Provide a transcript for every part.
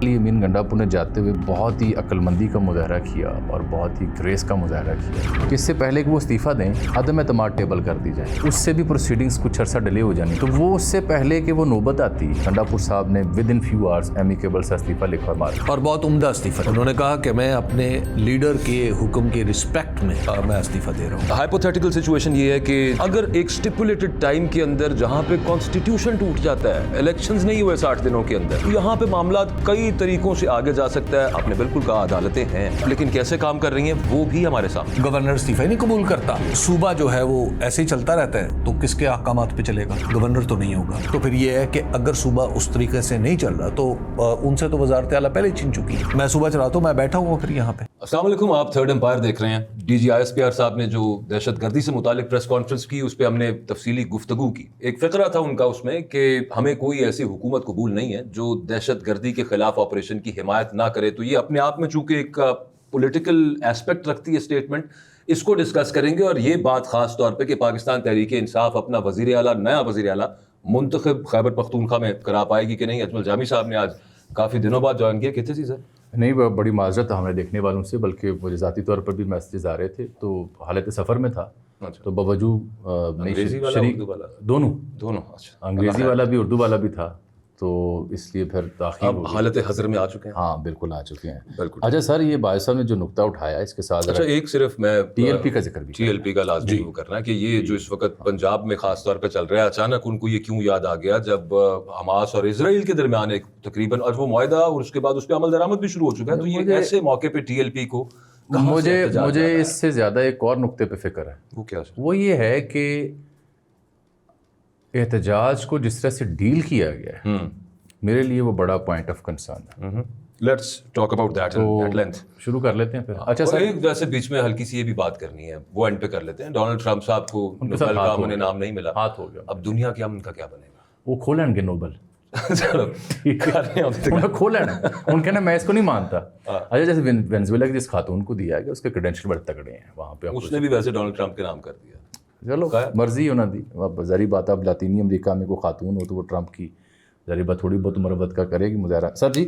یمین گنڈاپور نے جاتے ہوئے بہت ہی عقلمندی کا مظاہرہ کیا اور بہت ہی گریس کا مظاہرہ کیا کہ اس سے پہلے کہ وہ استعفیٰ دیں عدم اعتماد ٹیبل کر دی جائے، اس سے بھی پروسیڈنگز کچھ عرصہ ڈیلے ہو جانی، تو وہ اس سے پہلے کہ وہ نوبت آتی گنڈاپور صاحب نے ود ان فیو آورس ایمیکیبل سے استعفیٰ لکھا مارا، اور بہت عمدہ استعفیٰ. انہوں نے کہا کہ میں اپنے لیڈر کے حکم کی رسپیکٹ میں استعفیٰ دے رہا ہوں. ہائپوتھیٹیکل سچویشن یہ ہے کہ اگر ایک سٹیپولیٹڈ ٹائم کے اندر جہاں پہ کانسٹیٹیوشن ٹوٹ جاتا ہے، الیکشنز نہیں ہوئے 60 دنوں کے اندر، تو یہاں پہ معاملات کئی طریقوں سے آگے جا سکتا ہے. آپ نے بالکل کہا عدالتیں ہیں، لیکن کیسے کام کر رہی ہیں وہ بھی ہمارے سامنے. گورنر استعفیٰ نہیں قبول کرتا، صوبہ جو ہے وہ ایسے ہی چلتا رہتا ہے، تو کس کے احکامات پہ چلے گا؟ گورنر تو نہیں ہوگا. تو پھر یہ ہے کہ اگر صوبہ اس طریقے سے نہیں چل رہا تو ان سے تو وزارت اعلیٰ پہلے چھین چکی ہے. میں صوبہ چلاتا ہوں، میں بیٹھا ہوں پھر یہاں پہ. السلام علیکم، آپ تھرڈ امپائر دیکھ رہے ہیں. ڈی جی ISPR صاحب نے جو دہشت گردی سے متعلق پریس کانفرنس کی، اس پہ ہم نے تفصیلی گفتگو کی. ایک فقرہ تھا ان کا اس میں کہ ہمیں کوئی ایسی حکومت قبول نہیں ہے جو دہشت گردی کے خلاف آپریشن کی حمایت نہ کرے. تو یہ اپنے آپ میں چونکہ ایک پولیٹیکل ایسپیکٹ رکھتی ہے اسٹیٹمنٹ، اس کو ڈسکس کریں گے. اور یہ بات خاص طور پہ کہ پاکستان تحریک انصاف اپنا وزیر اعلیٰ، نیا وزیر اعلیٰ منتخب خیبر پختونخوا میں کرا پائے گی کہ نہیں. اجمل جامی صاحب نے آج کافی دنوں بعد جوائن کیا. کتنے سی سر؟ نہیں، بڑی معذرت ہمارے دیکھنے والوں سے، بلکہ مجھے ذاتی طور پر بھی میسیجز آ رہے تھے، تو حالت سفر میں تھا. تو باوجود انگریزی والا اردو والا دونوں اچھا، انگریزی والا بھی اردو والا بھی تھا، تو اس لیے پھر تاخیر اب حالت حضر میں آ چکے ہیں. ہاں بالکل آ چکے ہیں. بالکل. اچھا سر، یہ باعث صاحب نے جو نقطہ اٹھایا اس کے ساتھ اچھا ایک صرف میں TLP کا ذکر بھی، TLP کا لازمی وہ کرنا ہے کہ یہ جو اس وقت پنجاب میں خاص طور پہ چل رہا ہے، اچانک ان کو یہ کیوں یاد آ گیا جب حماس اور اسرائیل کے درمیان ایک تقریباً اور وہ معاہدہ اور اس کے بعد اس پہ عمل درآمد بھی شروع ہو چکا ہے. تو یہ ایسے موقع پہ TLP کو مجھے اس سے زیادہ ایک اور نقطے پہ فکر ہے. وہ کیا؟ وہ یہ ہے کہ احتجاج کو جس طرح سے ڈیل کیا گیا ہے، میرے لیے وہ بڑا پوائنٹ آف کنسرن ہے. Let's talk about that at length. شروع کر لیتے ہیں پھر. اچھا سر، ایک ویسے بیچ میں ہلکی سی یہ بھی بات کرنی ہے، وہ اینڈ پہ کر لیتے ہیں. ڈونلڈ ٹرمپ صاحب کو نوبل کا انعام نہیں ملا، ہاتھ ہو گیا. اب دنیا کے امن کا کیا بنے گا؟ وہ کھولیں گے نوبل، چلو کھولیں. ان کے نا میں اس کو نہیں مانتا. اچھا جیسے وینزویلا کی جس خاتون کو دیا گیا، اس کے کریڈینشیل بڑے تگڑے ہیں وہاں پہ. اس نے بھی ویسے ڈونلڈ ٹرمپ کے نام کر دیا. چلو مرضی ہونا دی. اب ظاہری بات اب لاطینی امریکہ میں کوئی خاتون ہو تو وہ ٹرمپ کی ظاہری بات تھوڑی بہت مربت کا کرے گی مظاہرہ. سر جی،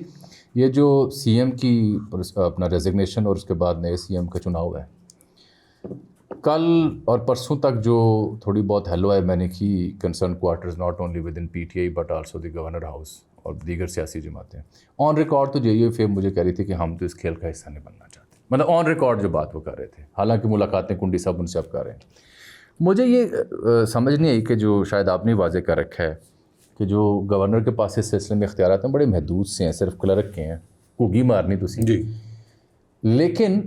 یہ جو CM کی اپنا ریزگنیشن اور اس کے بعد نئے CM کا چناؤ ہے، کل اور پرسوں تک جو تھوڑی بہت ہیلو ہے میں نے کی concern quarters not only with in PTI but also the governor house اور دیگر سیاسی جماعتیں. آن ریکارڈ تو JUF مجھے کہہ رہی تھی کہ ہم تو اس کھیل کا حصہ نہیں بننا چاہتے. مطلب آن ریکارڈ جو بات وہ کر رہے تھے، حالانکہ ملاقاتیں کنڈی صاحب ان سے اب کر رہے ہیں. مجھے یہ سمجھ نہیں آئی کہ جو شاید آپ نے واضح کر رکھا ہے کہ جو گورنر کے پاس اس سلسلے میں اختیارات ہیں بڑے محدود سے ہیں، صرف کلرک کے ہیں، گھگی مارنی تو سی جی. لیکن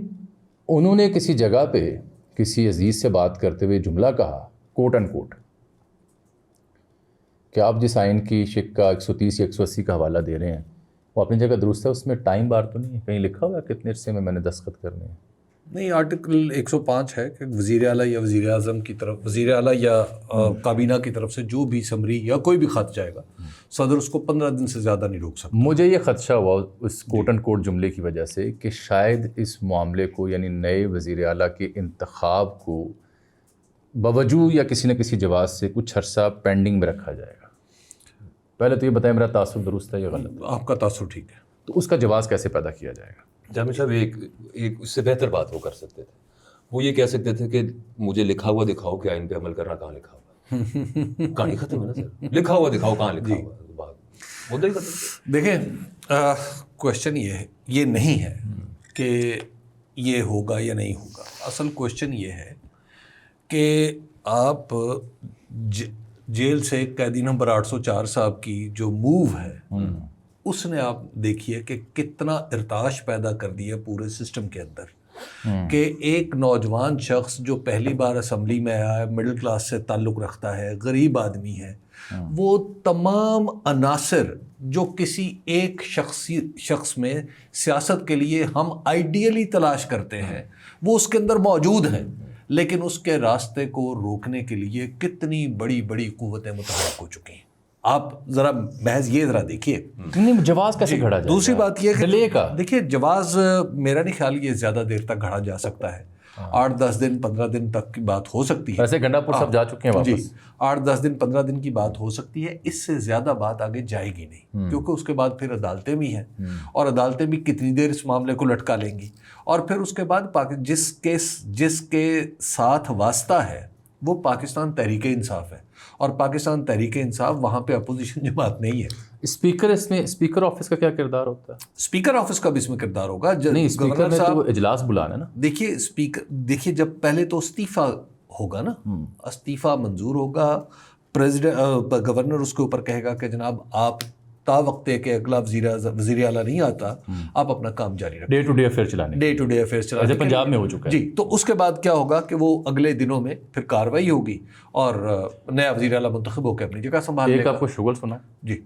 انہوں نے کسی جگہ پہ کسی عزیز سے بات کرتے ہوئے جملہ کہا کوٹ اینڈ کوٹ کہ آپ جس آئین کی شق کا 130 یا 180 کا حوالہ دے رہے ہیں وہ اپنی جگہ درست ہے، اس میں ٹائم بار تو نہیں ہے، کہیں لکھا ہوا ہے کتنے عرصے میں نے دستخط کرنے ہیں؟ نہیں، آرٹیکل 105 ہے کہ وزیر اعلیٰ یا وزیر اعظم کی طرف، وزیر اعلیٰ یا کابینہ کی طرف سے جو بھی سمری یا کوئی بھی خط جائے گا، صدر اس کو 15 دن سے زیادہ نہیں روک سکتا. مجھے یہ خدشہ ہوا اس کوٹ اینڈ کوٹ جملے کی وجہ سے کہ شاید اس معاملے کو، یعنی نئے وزیر اعلیٰ کے انتخاب کو باوجود یا کسی نہ کسی جواز سے کچھ عرصہ پینڈنگ میں رکھا جائے گا. پہلے تو یہ بتائیں میرا تاثر درست ہے یا غلط؟ آپ کا تاثر ٹھیک ہے. تو اس کا جواز کیسے پیدا کیا جائے گا؟ جامی صاحب ایک اس سے بہتر بات وہ کر سکتے تھے. وہ یہ کہہ سکتے تھے کہ مجھے لکھا ہوا دکھاؤ کہ آئین پہ عمل کرنا کہاں لکھا ہوا. کہانی ختم ہے نا سر. لکھا ہوا دکھاؤ کہاں لکھا ہوا. مدعا ہی ختم. دیکھیں، کوشچن یہ نہیں ہے کہ یہ ہوگا یا نہیں ہوگا. اصل کوشچن یہ ہے کہ آپ جیل سے قیدی نمبر 804 صاحب کی جو موو ہے اس نے آپ دیکھیے کہ کتنا ارتعاش پیدا کر دیا پورے سسٹم کے اندر. کہ ایک نوجوان شخص جو پہلی بار اسمبلی میں آیا ہے، مڈل کلاس سے تعلق رکھتا ہے، غریب آدمی ہے، وہ تمام عناصر جو کسی ایک شخص میں سیاست کے لیے ہم آئیڈیلی تلاش کرتے ہیں وہ اس کے اندر موجود ہیں، لیکن اس کے راستے کو روکنے کے لیے کتنی بڑی بڑی قوتیں متحرک ہو چکی ہیں. آپ ذرا محض یہ ذرا دیکھیے جواز کیسے گھڑا جائے. دوسری بات یہ ڈیلے کا دیکھیے، جواز میرا نہیں خیال یہ زیادہ دیر تک گھڑا جا سکتا ہے. 8-10 दिन 15 दिन तक की बात हो सकती है। वैसे गंडापुर सब जा चुके हैं जी, वापस। 8-10 दिन 15 दिन की बात हो सकती है, इससे ज़्यादा बात आगे जाएगी नहीं, क्योंकि उसके बाद फिर अदालतें भी हैं, और अदालतें भी कितनी देर इस मामले को लटका लेंगी, और फिर उसके बाद जिसके साथ वास्ता है वो पाकिस्तान तहरीक इंसाफ है, और पाकिस्तान तहरीक इंसाफ वहाँ पे अपोजिशन जमात नहीं है। स्पीकर ऑफिस का क्या किरदार होता है? स्पीकर ऑफिस का भी इसमें किरदार होगा। नहीं, स्पीकर गवर्नर ने साहब तो इजलास बुलाना है ना। देखिए जब पहले तो इस्तीफा होगा ना, इस्तीफा मंजूर होगा, प्रेसिडेंट गवर्नर उसके ऊपर कहेगा कि जनाब आप तावक्ते के अगला वज़ीर आला नहीं आता, आप अपना काम जारी रखें, डे टू डे अफेयर चलाने, डे टू डे अफेयर्स चलाने। जैसे पंजाब में हो चुका है जी, तो उसके बाद क्या होगा कि वो अगले दिनों में फिर कार्रवाई होगी और नया वज़ीर आला मुंतखब होकर अपनी जगह संभाल एक लेगा। आपको शुगल सुना, जी,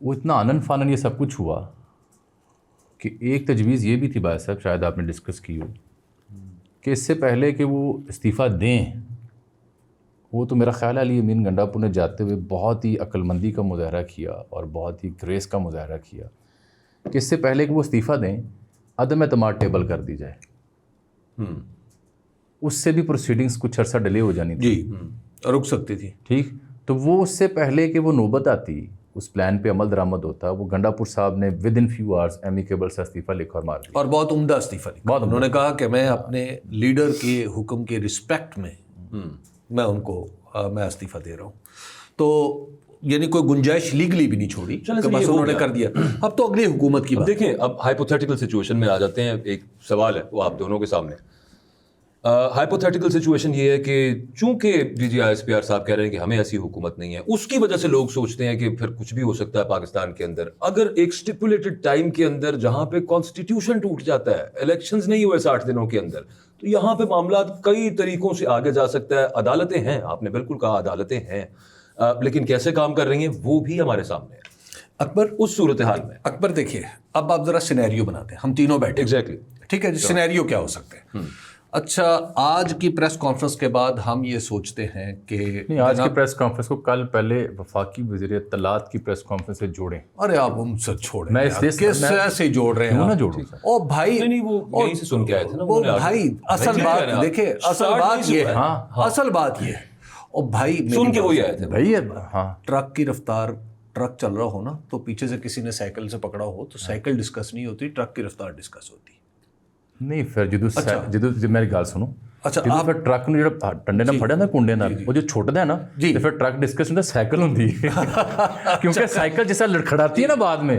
वो इतना आनन फानन ये सब कुछ हुआ कि एक तजवीज़ ये भी थी भाई साहब, शायद आपने डिस्कस की हो, कि इससे पहले कि वो इस्तीफ़ा दें, वो तो मेरा ख्याल है अली अमीन गंडापुर ने जाते हुए बहुत ही अक्लमंदी का मुजाहरा किया और बहुत ही ग्रेस का मुजाहरा किया कि इससे पहले कि वो इस्तीफ़ा दें अदम एतमाद टेबल कर दी जाए। उससे भी प्रोसीडिंग्स कुछ अर्सा डिले हो जानी थी, जी, रुक सकती थी। ठीक, तो वो उससे पहले कि वो नौबत आती, उस प्लान पे अमल दरामद होता, वो गंडापुर साहब ने with in few hours amicable से इस्तीफ़ा लिखा और मार दिया, और बहुत उम्दा इस्तीफा लिखा। बहुत उन्होंने कहा कि मैं अपने लीडर के हुक्म के रिस्पेक्ट में मैं उनको मैं इस्तीफा दे रहा हूँ। तो यानी कोई गुंजाइश लीगली भी नहीं छोड़ी कि बस उन्होंने कर दिया। अब तो अगली हुकूमत की बात। देखें, अब हाइपोथेटिकल सिचुएशन में आ जाते हैं। एक सवाल है वो आप दोनों के सामने। हाइपोथेटिकल सिचुएशन ये है कि चूंकि DGISPR साहब कह रहे हैं कि हमें ऐसी हुकूमत नहीं है, उसकी वजह से लोग सोचते हैं कि फिर कुछ भी हो सकता है पाकिस्तान के अंदर। अगर एक स्टिपुलेटेड टाइम के अंदर जहां पे कॉन्स्टिट्यूशन टूट जाता है, इलेक्शंस नहीं हुए 60 दिनों के अंदर, तो यहाँ पे मामला कई तरीकों से आगे जा सकता है। अदालतें हैं, आपने बिल्कुल कहा अदालतें हैं, लेकिन कैसे काम कर रही हैं वो भी हमारे सामने है। अकबर, उस सूरत हाल में अकबर देखिए, अब आप जरा सिनेरियो बनाते हैं, हम तीनों बैठे, एग्जैक्टली, ठीक है जी, सिनेरियो क्या हो सकते हैं। अच्छा, आज की प्रेस कॉन्फ्रेंस के बाद हम ये सोचते हैं कि नहीं, आज की प्रेस कॉन्फ्रेंस को कल पहले वफाकी वज़ीर इत्तलात की प्रेस कॉन्फ्रेंस से जोड़ें। अरे आप हमसे छोड़ें, मैं यार, इसलिए किस से जोड़ रहे हैं क्यों ना आप? जोड़ूं? ओ भाई, नहीं वो यहीं से सुन के आए थे ना वो उन्होंने भाई, असल बात देखिए, असल बात ये है, असल बात ये है, ओ भाई सुन के वही आए थे भाई। हाँ, ट्रक की रफ्तार, ट्रक चल रहा हो ना, तो पीछे से किसी ने साइकिल से पकड़ा हो तो साइकिल डिस्कस नहीं होती, ट्रक की रफ्तार डिस्कस होती। नहीं फिर ਜਦੋਂ ਮੇਰੀ ਗੱਲ ਸੁਣੋ, ਅੱਛਾ, ਜਦੋਂ ਫਿਰ ਟਰੱਕ ਨੂੰ ਜਿਹੜਾ ਡੰਡੇ ਨਾਲ ਫੜਿਆ ਨਾ ਕੁੰਡੇ ਨਾਲ, ਉਹ ਜੋ ਛੁੱਟਦਾ ਹੈ ਨਾ, ਤੇ ਫਿਰ ਟਰੱਕ डिस्कस ਹੁੰਦਾ, साइकिल ਹੁੰਦੀ है क्योंकि साइकिल जैसा लड़खड़ाती है ना बाद में,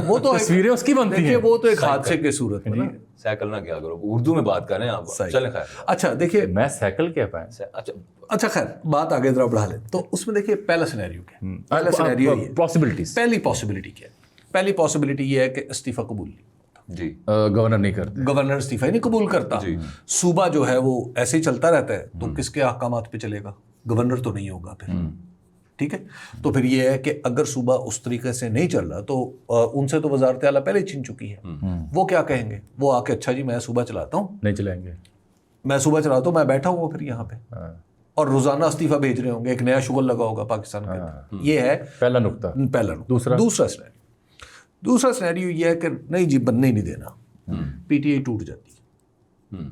वो तो तस्वीरें उसकी बनती हैं। वो तो एक हादसे के सूरत में। साइकिल ना क्या करो, उर्दू में बात करें आप, चलें खैर। अच्छा देखिए, मैं साइकिल क्या पाया, अच्छा खैर बात आगे जरा बढ़ा ले। तो उसमें देखिए पहला सिनेरियो क्या है, पहला सिनेरियो ये पॉसिबिलिटीज, पहली पॉसिबिलिटी क्या है? पहली पॉसिबिलिटी ये है कि इस्तीफा कबूल नहीं जी, गवर्नर नहीं करते, गवर्नर इस्तीफा ही नहीं कबूल करता, सूबा जो है वो ऐसे ही चलता रहता है, तो किसके अहकामात पे चलेगा? गवर्नर तो नहीं होगा फिर, ठीक है। तो फिर ये है कि अगर सूबा उस तरीके से नहीं चल रहा तो उनसे तो वजारत आला पहले छीन चुकी है, वो क्या कहेंगे? वो आके अच्छा जी मैं सूबा चलाता हूँ, नहीं चलाएंगे, मैं सूबा चलाता हूँ, मैं बैठा हुआ फिर यहाँ पे, और रोजाना इस्तीफा भेज रहे होंगे, एक नया शुगल लगा होगा पाकिस्तान के अंदर। ये है पहला नुकता। पहला नुकता। दूसरा सिनेरियो ये है कि नहीं जी बनने ही नहीं देना, पीटीआई टूट जाती है।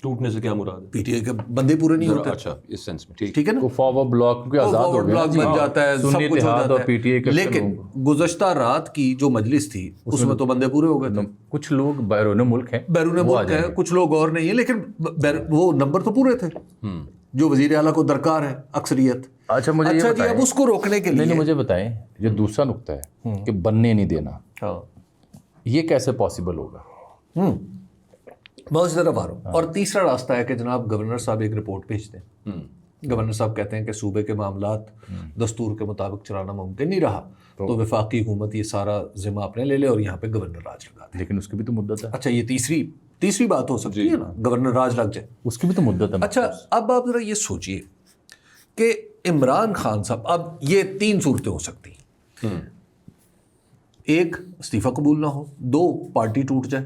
टूटने से क्या मुराद है? पीटीआई के बंदे पूरे नहीं होते। अच्छा, इस सेंस में ठीक है ना, फॉरवर्ड ब्लॉक क्योंकि आजाद हो गया, ब्लॉक बन जाता है, सब कुछ हो जाता है। पीटीआई के लेकिन गुज़श्ता रात की जो मजलिस थी उसमें तो बंदे पूरे हो गए थे। कुछ लोग बैरून मुल्क हैं, कुछ लोग और नहीं है, लेकिन वो नंबर तो पूरे थे जो वजीर आला को दरकार है, अक्सरियत। अच्छा मुझे ये बताएं, अब उसको रोकने के लिए नहीं, मुझे बताएं, ये दूसरा नुकता है कि बनने नहीं देना, ये कैसे पॉसिबल होगा? बहुत सी तरफ आ रहा हूँ। और तीसरा रास्ता है कि जनाब गवर्नर साहब एक रिपोर्ट भेजते हैं, गवर्नर साहब कहते हैं कि सूबे के मामलात दस्तूर के मुताबिक चलाना मुमकिन नहीं रहा, तो वफाकी हुकूमत ये सारा जिम्मा अपने ले ले और यहाँ पे गवर्नर राज लगा दे। लेकिन उसकी भी तो मुद्दत है। अच्छा, ये तीसरी बात हो सकती है ना, गवर्नर राज लग जाए, उसकी भी तो मुद्दत है। अच्छा, अब आप जरा ये सोचिए कि इमरान खान साहब, अब ये 3 सूरतें हो सकती हैं, 1 इस्तीफा कबूल ना हो, 2 पार्टी टूट जाए,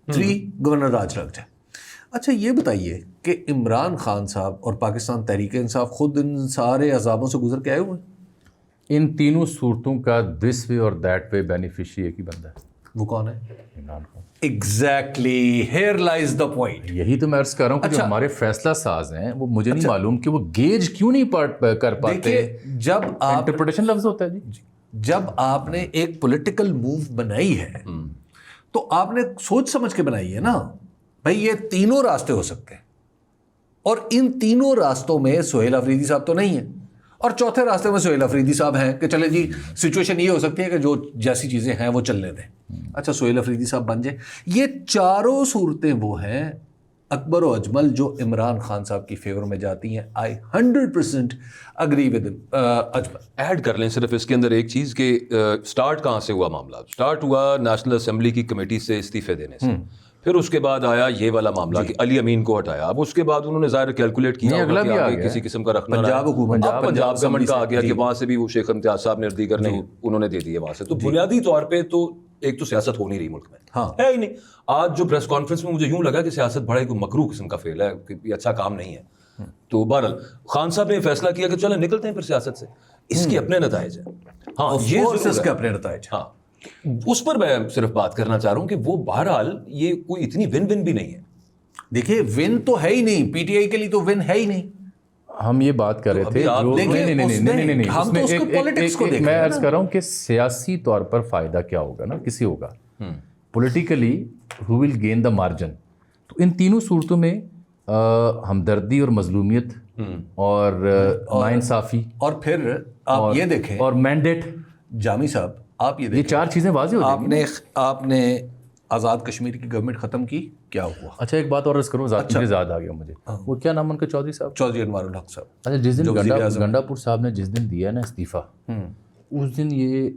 3 गवर्नर राज लग जाए। अच्छा ये बताइए कि इमरान खान साहब और पाकिस्तान तहरीक इंसाफ खुद इन सारे अजाबों से गुजर के आए हुए हैं? इन तीनों सूरतों का दिस वे और दैट वे बेनिफिशियरी एक ही बंदा है। वो कौन है? Imran Khan. Exactly, here lies the point. यही तो मैं अर्ज कर रहा हूँ कि जो हमारे फैसला साज हैं वो मुझे नहीं मालूम कि वो गेज क्यों नहीं कर पाते। देखिए, जब आप इंटरप्रिटेशन लफ्ज होता है जी। जब आपने एक पॉलिटिकल मूव बनाई है तो आपने सोच समझ के बनाई है ना भाई, ये तीनों रास्ते हो सकते हैं और इन तीनों रास्तों में सोहेल अफरीदी साहब तो नहीं है, और चौथे रास्ते में सोहेल अफरीदी साहब हैं कि चले जी सिचुएशन ये हो सकती है कि जो जैसी चीज़ें हैं वो चलने दें, अच्छा सोहेल अफरीदी साहब बन जाए। ये चारों सूरतें वो हैं अकबर और अजमल जो इमरान खान साहब की फेवर में जाती हैं। आई 100% अग्री विद अजमल। ऐड कर लें सिर्फ इसके अंदर एक चीज़ कि स्टार्ट कहाँ से हुआ मामला। स्टार्ट हुआ नेशनल असेंबली की कमेटी से इस्तीफे देने से, फिर उसके बाद आया ये वाला मामला कि अली अमीन को हटाया। अब उसके बाद उन्होंने ज़ाहिर कैलकुलेट किया अगला भी आ गया, किसी किस्म का रखना पंजाब हुकूमत, पंजाब गवर्नमेंट का आ गया कि वहाँ से भी वो शेख इम्तियाज साहब ने दीगर ने उन्होंने दे दिए वहाँ से। तो बुनियादी तौर पे तो एक तो सियासत हो नहीं रही मुल्क में, हाँ है ही नहीं। आज जो प्रेस कॉन्फ्रेंस में मुझे यूं लगा कि सियासत बड़ा एक मकरूह किस्म का फेल है, कि ये अच्छा काम नहीं है। तो बहरहाल खान साहब ने फैसला किया कि चलो निकलते हैं फिर सियासत से, इसके अपने नताइज हैं। हाँ ये इसके अपने नताइज। हाँ उस पर मैं सिर्फ बात करना चाह रहा हूँ कि वो बहरहाल ये कोई इतनी विन विन भी नहीं है। देखिए विन तो है ही नहीं, पीटीआई के लिए तो विन है ही नहीं। हम ये बात कर रहे थे जो नहीं, हम तो उसको पॉलिटिक्स को देख रहे हैं। मैं अर्ज कर रहा हूँ कि सियासी तौर पर फायदा क्या होगा ना, किसी होगा politically who will gain the margin. तो इन तीनों सूरतों में हमदर्दी और मजलूमियत और नाइंसाफी और फिर आप ये देखें और मैंडेट, जामी साहब आप ये ये चार चीजें वाज़ेह हो जाएंगी। आपने आज़ाद कश्मीर की गवर्नमेंट ख़त्म की, क्या हुआ? अच्छा एक बात और अर्ज करूँ, मुझे याद आ गया मुझे, वो क्या नाम उनका, चौधरी साहब, चौधरी अनवारुल हक साहब। अच्छा जिस दिन गंडापुर साहब ने जिस दिन दिया ना इस्तीफा, उस दिन ये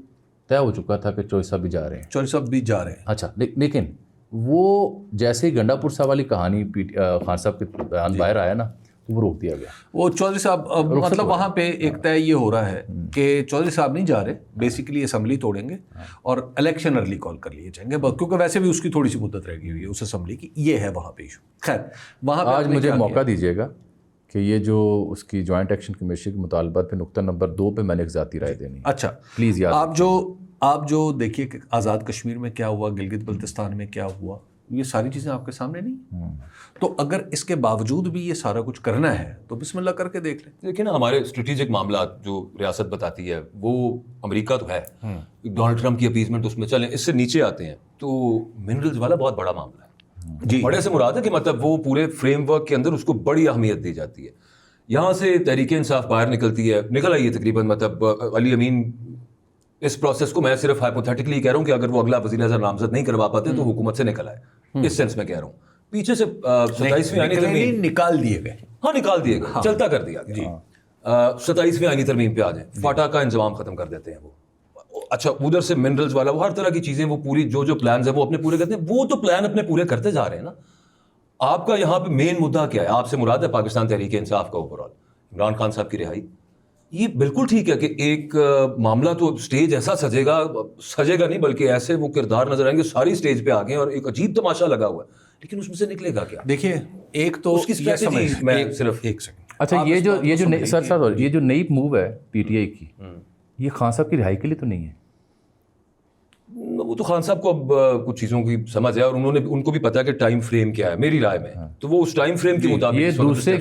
तय हो चुका था कि चौधरी साहब भी जा रहे हैं। चौधरी साहब भी जा रहे हैं। अच्छा लेकिन वो जैसे ही गंडापुर साहब वाली कहानी खान साहब के बयान बाहर आया ना तो वो रोक दिया गया। वो चौधरी साहब मतलब वहाँ पे एक तय ये हो रहा है कि चौधरी साहब नहीं जा रहे, बेसिकली असेंबली तोड़ेंगे और इलेक्शन अर्ली कॉल कर लिए जाएंगे, क्योंकि वैसे भी उसकी थोड़ी सी मुद्दत रह गई हुई है उस असेंबली की। ये है वहाँ पे इशू। खैर वहाँ पे आज मुझे मौका दीजिएगा कि ये जो उसकी जॉइंट एक्शन कमीशन के मुतालबात पे नुक्ता नंबर 2 पे मैंने एक ज़ाती राय देनी। अच्छा प्लीज़ याद आप जो देखिए कि आज़ाद कश्मीर में क्या हुआ, गिलगित बल्तिस्तान में क्या हुआ, ये सारी चीज़ें आपके सामने नहीं। तो अगर इसके बावजूद भी ये सारा कुछ करना है तो बिस्मिल्लाह करके देख लें। लेकिन हमारे स्ट्रेटेजिक मामला जो रियासत बताती है वो अमेरिका तो है, डोनाल्ड ट्रंप की अपीजमेंट उसमें चलें, इससे नीचे आते हैं तो मिनरल्स वाला बहुत बड़ा मामला है जी। बड़े से मुराद है कि मतलब वो पूरे फ्रेमवर्क के अंदर उसको बड़ी अहमियत दी जाती है। यहाँ से तहरीक इंसाफ बाहर निकलती है, निकल आई है तकरीबन, मतलब अली अमीन इस प्रोसेस को मैं सिर्फ हाइपोथेटिकली कह रहा हूँ कि अगर वो अगला वज़ीर आज़म नामजद नहीं करवा पाते तो हुकूमत से निकल आए, इस सेंस में कह रहा हूँ। पीछे से 27वीं आईनी तरमीम निकाल दिए गए, हाँ निकाल दिए गए, चलता कर दिया गया। 27वीं आईनी तरमीम पे आ जाए, फाटा का इंतजाम खत्म कर देते हैं वो। अच्छा उधर से मिनरल्स वाला, वो हर तरह की चीज़ें, वो पूरी जो प्लान है वो अपने पूरे करते हैं। वो तो प्लान अपने पूरे करते जा रहे हैं ना। आपका यहाँ पे मेन मुद्दा क्या है? आपसे मुराद है पाकिस्तान तहरीक इंसाफ का ओवरऑल, इमरान खान साहब की रिहाई। ये बिल्कुल ठीक है कि एक मामला तो स्टेज ऐसा सजेगा नहीं बल्कि ऐसे वो किरदार नजर आएंगे सारी स्टेज पे आ गए और एक अजीब तमाशा लगा हुआ है, लेकिन उसमें से निकलेगा क्या? देखिए एक तो उसकी स्ट्रेटजी मैं सिर्फ एक सेकंड। अच्छा ये जो नई मूव है पीटीआई की, ये खान साहब की रिहाई के लिए तो नहीं है। वो तो खान साहब को अब कुछ चीज़ों की समझ है और उनको भी पता है कि टाइम फ्रेम क्या है मेरी राय में। तो वो उस टाइम फ्रेम के मुताबिक ये दूसरे